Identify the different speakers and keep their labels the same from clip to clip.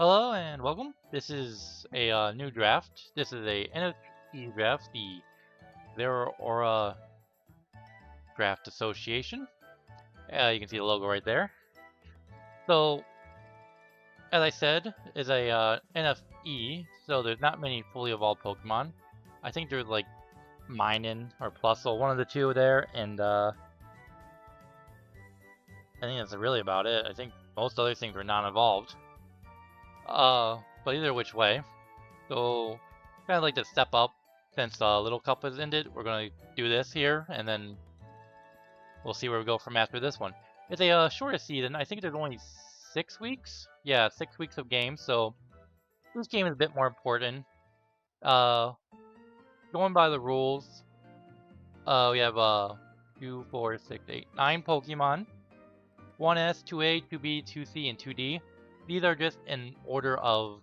Speaker 1: Hello and welcome. This is a new draft. This is a NFE draft, the Zero Aura Draft Association. You can see the logo right there. So, as I said, is a NFE, so there's not many fully evolved Pokemon. I think there's like Minun or Plusle, one of the two there, and I think that's really about it. I think most other things were non-evolved. But either which way. So, kind of like to step up since Little Cup has ended. We're going to do this here, and then we'll see where we go from after this one. It's a shortest season. I think there's only 6 weeks. Yeah, 6 weeks of games, so this game is a bit more important. Going by the rules, we have 2, 4, 6, 8, 9 Pokemon. 1S, 2A, 2B, 2C, and 2D. These are just in order of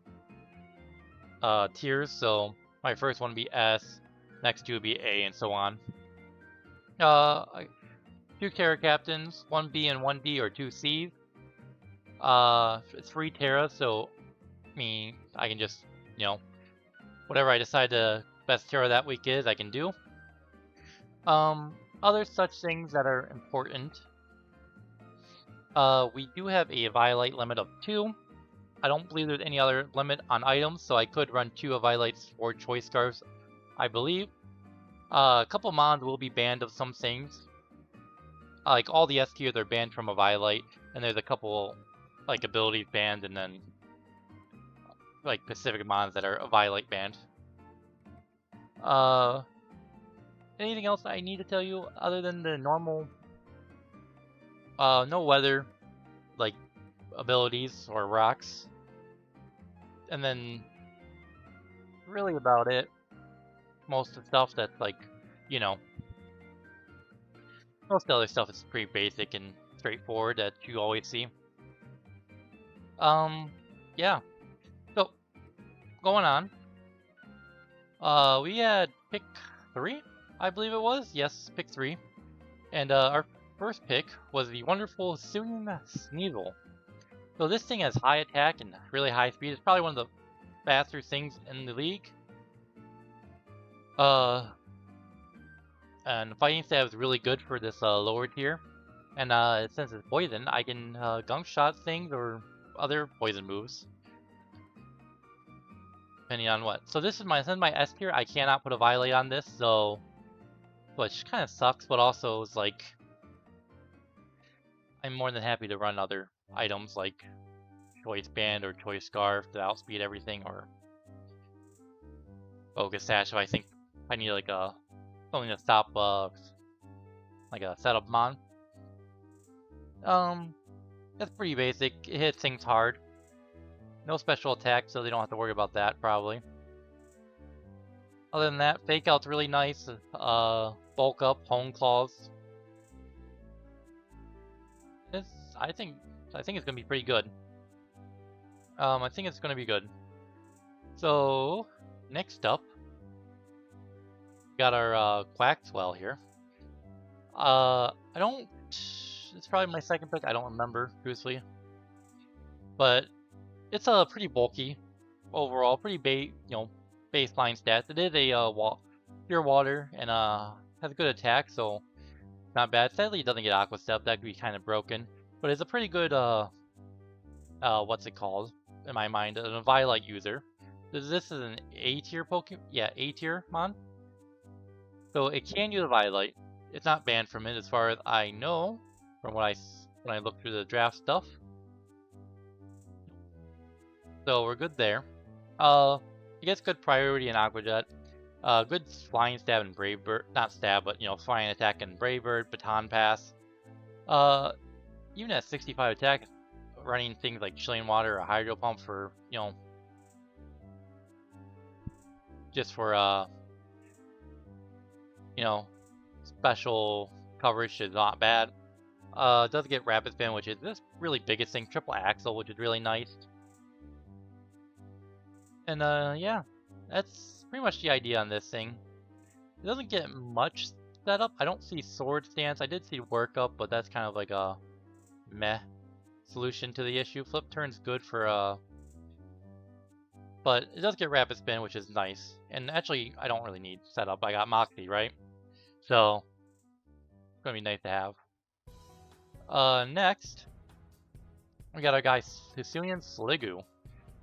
Speaker 1: tiers, so my first one would be S, next two would be A, and so on. 2 Terra Captains, 1B and 1D, or 2 Cs. 3 Terra, so I can just, whatever I decide the best Terra that week is, I can do. Other such things that are important. We do have a Violite limit of 2. I don't believe there's any other limit on items, so I could run 2 Violettes or Choice Scarves, I believe. A couple mons will be banned of some things. Like all the S tiers are banned from a Violite, and there's a couple like abilities banned, and then like specific mons that are a Violite banned. Anything else I need to tell you other than the normal? No weather, like abilities or rocks, and then really about it. Most of the stuff that's like, most of the other stuff is pretty basic and straightforward that you always see. Yeah. So, going on. We had pick 3, I believe it was. Yes, pick 3. And our first pick was the wonderful Sneasel. So this thing has high attack and really high speed. It's probably one of the faster things in the league. And fighting stab is really good for this lower tier. And since it's poison, I can gunk shot things or other poison moves. Depending on what. So this is my S tier. I cannot put a Violate on this, so which kind of sucks, but also is like I'm more than happy to run other items like Choice Band or Choice Scarf to outspeed everything, or Focus Sash if I think I need like a something to stop like a setup mon. That's pretty basic. It hits things hard. No special attack, so they don't have to worry about that probably. Other than that, Fake Out's really nice. Bulk Up, Hone Claws. I think it's gonna be pretty good. I think it's gonna be good. So next up, we got our Quaxwell here. It's probably my second pick. I don't remember, truthfully. But it's a pretty bulky overall, pretty baseline stats. It is a pure water and has a good attack, so not bad. Sadly, it doesn't get Aqua Step. That could be kind of broken, but it's a pretty good what's it called in my mind? A Violite user. This is an A tier Pokemon. Yeah, A tier mon. So it can use a Violite. It's not banned from it as far as I know, from when I look through the draft stuff. So we're good there. It gets good priority in Aqua Jet. Good flying stab and Brave Bird. Not stab, but flying attack and Brave Bird, Baton Pass. Even at 65 attack, running things like Chilling Water or Hydro Pump for, just for, special coverage is not bad. It does get Rapid Spin, which is this really biggest thing. Triple Axle, which is really nice. And yeah, that's pretty much the idea on this thing. It doesn't get much setup. I don't see Sword Stance. I did see Workup, but that's kind of like a meh solution to the issue. Flip Turn's good for But it does get rapid spin, which is nice. And actually, I don't really need setup. I got Moxie, right? So, it's gonna be nice to have. Next, we got our guy Hisuian Sliggoo.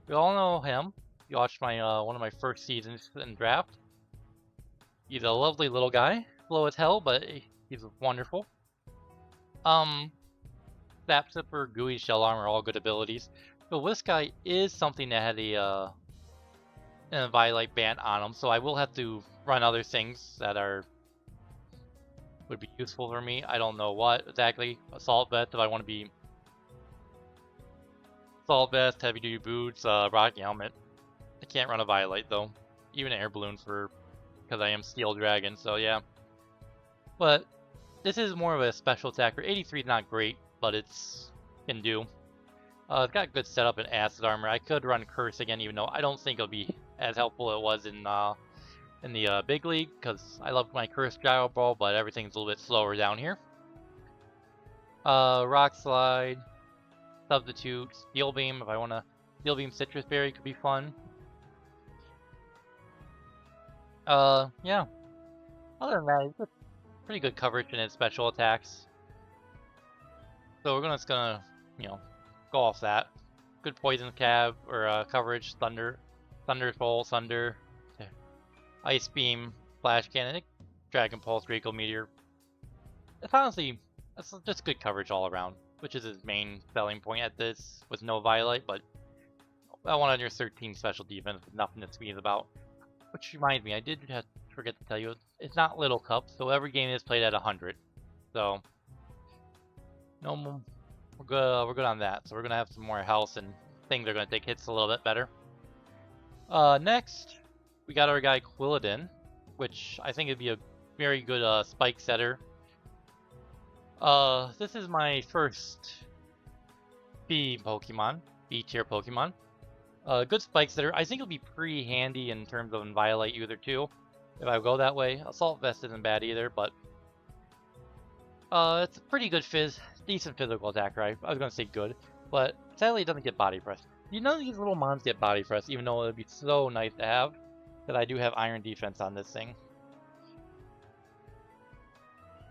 Speaker 1: We all know him. You watched my one of my first seasons in draft. He's a lovely little guy, slow as hell, but he's wonderful. Zap Zipper, Gooey, Shell Armor, all good abilities. But this guy is something that had a Violet band on him, so I will have to run other things that would be useful for me. I don't know what exactly. Assault Vest if I want to be Assault Vest, Heavy Duty Boots, Rocky Helmet. I can't run a Violet though. Even Air Balloon because I am Steel Dragon, so yeah. But this is more of a special attacker. 83 is not great, but it's can do. It's got good setup in Acid Armor. I could run Curse again, even though I don't think it'll be as helpful as it was in the big league, because I love my Curse Gyro Ball, but everything's a little bit slower down here. Rock Slide, Substitute, Steel Beam. If I want to Steel Beam Citrus Berry, could be fun. Yeah. Other than that, it's pretty good coverage in its special attacks. So we're just gonna, go off that. Good poison cab or coverage, thunder, soul, thunder, ice beam, flash cannon, dragon pulse, Draco meteor. It's honestly, it's just good coverage all around, which is his main selling point at this, with no Violet, but that 113 special defense is nothing to squeeze about. Which reminds me, I did forget to tell you, it's not Little Cup, so every game is played at 100. So, no, we're good on that. So we're gonna have some more health and things are gonna take hits a little bit better. Next, we got our guy Quilladin, which I think would be a very good spike setter. This is my first B tier Pokemon. Good spike setter. I think it'll be pretty handy in terms of Violet User too, if I go that way. Assault Vest isn't bad either, but it's a pretty good decent physical attack, right? I was gonna say good, but sadly it doesn't get body press. You know these little mons get body press, even though it'd be so nice to have. That I do have Iron Defense on this thing.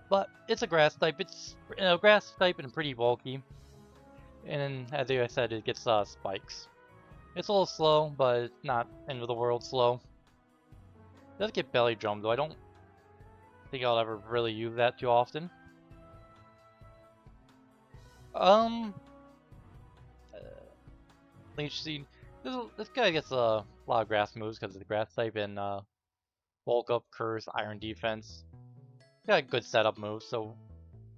Speaker 1: But it's a grass type. It's a grass type and pretty bulky. And as I said, it gets spikes. It's a little slow, but it's not end of the world slow. It does get belly drum though. I don't think I'll ever really use that too often. Leech Seed. This guy gets a lot of grass moves because of the grass type and bulk up, curse, iron defense. He's got a good setup moves, so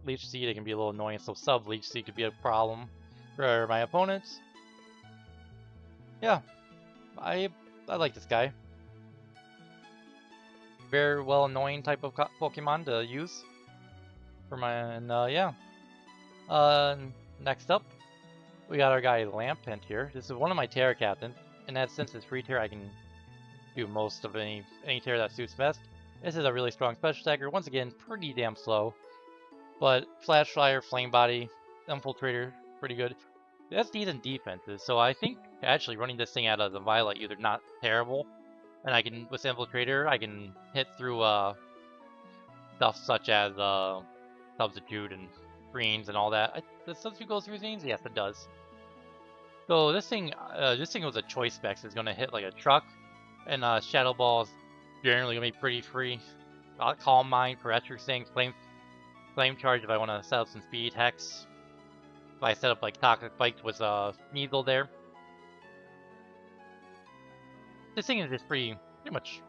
Speaker 1: Leech Seed it can be a little annoying. So sub Leech Seed could be a problem for my opponents. Yeah, I like this guy. Very well annoying type of Pokemon to use for my yeah. Next up, we got our guy Lampent here. This is one of my Terra Captains, and that since it's free tier, I can do most of any Terra that suits best. This is a really strong special attacker. Once again, pretty damn slow, but Flash Flyer, Flame Body, Infiltrator, pretty good. That's decent defenses, so I think actually running this thing out of the Violet User not terrible. And I can, with Infiltrator, I can hit through stuff such as Substitute and Greens and all that. Does Substitute go through things? Yes, it does. So this thing was a choice spec, so it's gonna hit like a truck, and Shadow Ball is generally gonna be pretty free. Calm Mind for extra things, Flame Charge if I want to set up some speed, Hex. If I set up like Toxic Spike with Sneasel there. This thing is just pretty much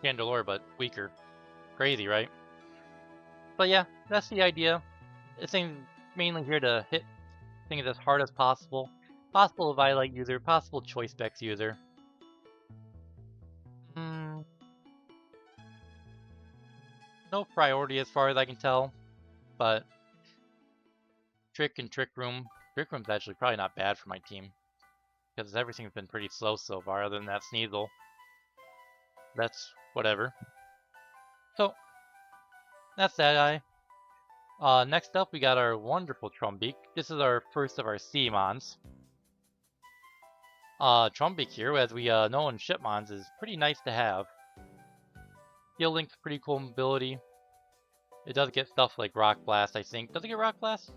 Speaker 1: Chandelure, but weaker. Crazy, right? But yeah, that's the idea. This thing's mainly here to hit things as hard as possible. Possible Violet user, possible Choice Specs user. No priority as far as I can tell, but Trick and Trick Room. Trick Room's actually probably not bad for my team, because everything's been pretty slow so far, other than that Sneasel. That's whatever. So, that's that guy. Next up, we got our wonderful Trumbeak. This is our first of our Seamons. Trumpik here, as we know in Shipmons, is pretty nice to have. Heal Link's pretty cool ability. It does get stuff like Rock Blast, I think. Does it get Rock Blast?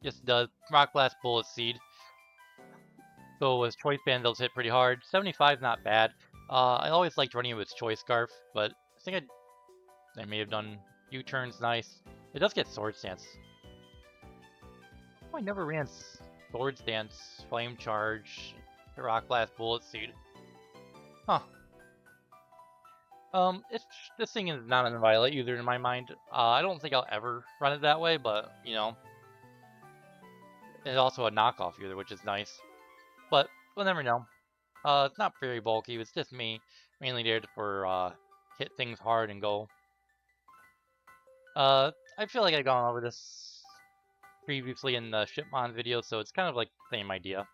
Speaker 1: Yes, it does. Rock Blast, Bullet Seed. So with Choice Band, those hit pretty hard. 75 is not bad. I always liked running it with Choice Scarf, but I think I may have done U-turns nice. It does get Sword Stance. Oh, I never ran Sword Stance, Flame Charge, Rock Blast, Bullet Seed. Huh. This thing is not a Violet user in my mind. I don't think I'll ever run it that way, but, you know. It's also a knockoff user, which is nice. But, we'll never know. It's not very bulky, it's just me, mainly there for, hit things hard and go. I feel like I've gone over this previously in the Shipmon video, so it's kind of like the same idea.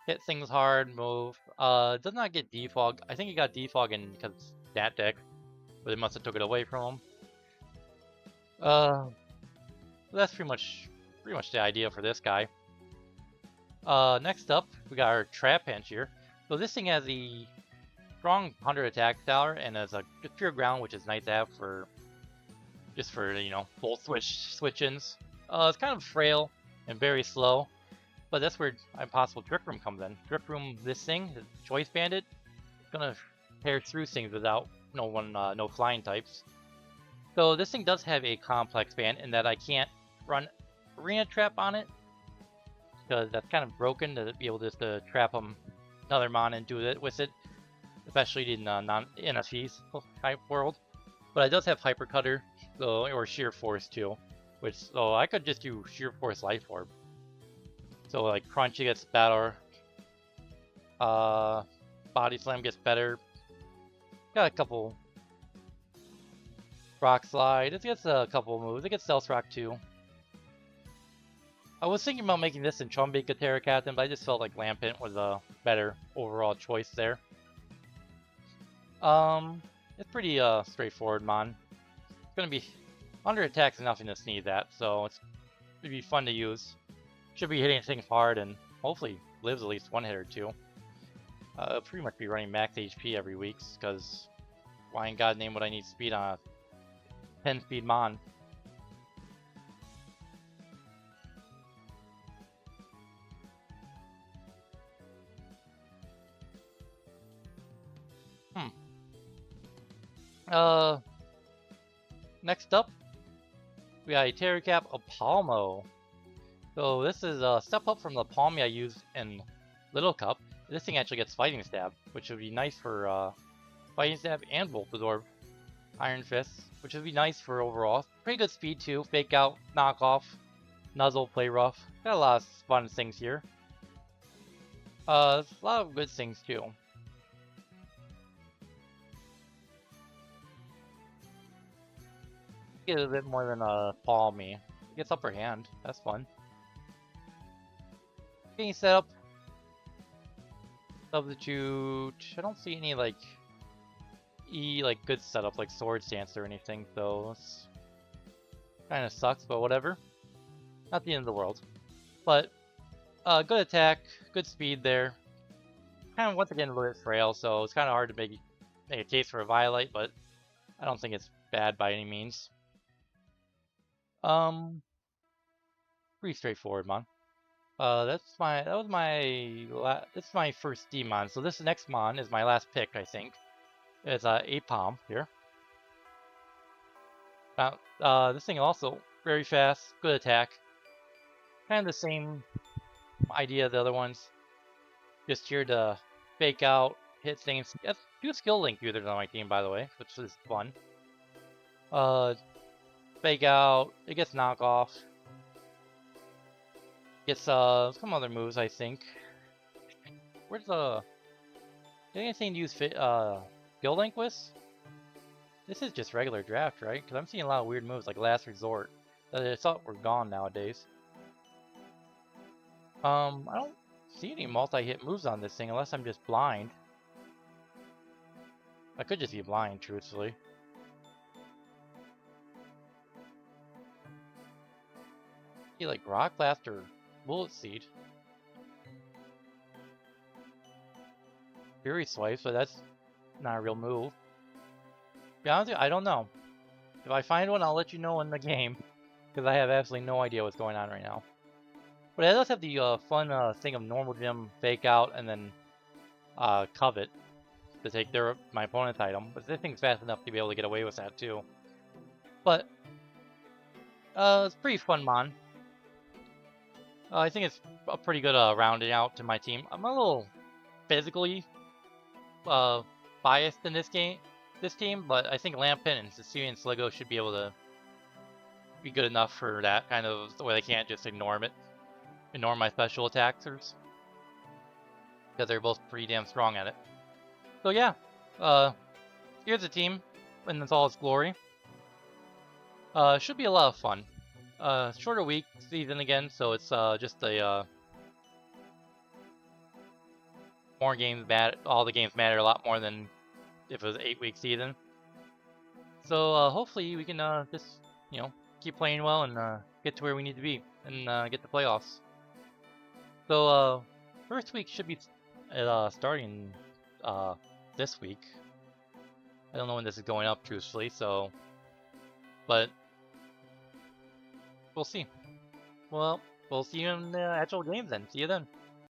Speaker 1: Hit things hard, move. Does not get defog. I think it got defog in because it's that deck, but they must have took it away from him. That's pretty much the idea for this guy. Next up, we got our Trap Pinch here. So this thing has the strong 100 attack tower and has a pure ground, which is nice to have for just for, you know, full switch-ins. It's kind of frail and very slow, but that's where Impossible Trick Room comes in. Trick Room, this thing, the Choice Bandit, it's gonna tear through things without no flying types. So this thing does have a complex ban in that I can't run Arena Trap on it, because that's kind of broken to be able just to trap another mon and do it with it, especially in non-NFE's type world. But it does have Hyper Cutter, so, or Sheer Force too, which, so I could just do Sheer Force Life Orb. So like Crunchy gets better, Body Slam gets better, got a couple Rock Slide, it gets a couple moves, it gets Stealth Rock too. I was thinking about making this in Trumpik Terra Captain, but I just felt like Lampent was a better overall choice there. It's pretty straightforward, mon. It's gonna be under attack's nothing to sneeze at, so it'd be fun to use. Should be hitting things hard and hopefully lives at least one hit or two. Pretty much be running max HP every week, because why in God name would I need speed on a 10 speed mon? Next up, we got a Terracap Apalmo. So this is a step up from the Palmy I used in Little Cup. This thing actually gets Fighting Stab, which would be nice for Fighting Stab and Volt Absorb. Iron Fist, which would be nice for overall. Pretty good speed too. Fake Out, Knockoff, Nuzzle, Play Rough. Got a lot of fun things here. A lot of good things too. Get a bit more than a Palmy. Gets upper hand. That's fun. Getting set up. Substitute. I don't see any like good setup like Sword Stance or anything, so it's kind of sucks, but whatever. Not the end of the world. But good attack, good speed there. Kind of once again a little bit frail, so it's kind of hard to make a case for a Violet, but I don't think it's bad by any means. Pretty straightforward, mon. This is my first D mon. So this next mon is my last pick, I think. It's Apom here. This thing also very fast, good attack. Kind of the same idea as the other ones. Just here to fake out, hit things. Do skill link users on my team, by the way, which is fun. Fake out, it gets knockoff. Gets some other moves, I think. Where's the... Did anything to use skill link with? This is just regular draft, right? Because I'm seeing a lot of weird moves like Last Resort that I thought were gone nowadays. I don't see any multi-hit moves on this thing unless I'm just blind. I could just be blind, truthfully. Like Rock Blast or Bullet Seed. Fury Swipe, so that's not a real move. To be honest with you, I don't know. If I find one, I'll let you know in the game, because I have absolutely no idea what's going on right now. But it does have the fun thing of normal gym, fake out, and then covet to take my opponent's item. But this thing's fast enough to be able to get away with that too. But it's pretty fun, mon. I think it's a pretty good rounding out to my team. I'm a little physically biased in this team, but I think Lampin and Hisui and Sliggoo should be able to be good enough for that kind of where they can't just ignore my special attackers, because they're both pretty damn strong at it. So yeah, here's the team in all its glory. Should be a lot of fun. Shorter week season again, so it's just a more games matter. All the games matter a lot more than if it was an 8-week season. So hopefully we can just keep playing well and get to where we need to be and get the playoffs. So first week should be starting this week. I don't know when this is going up, truthfully. So, but we'll see. Well, we'll see you in the actual games then. See you then.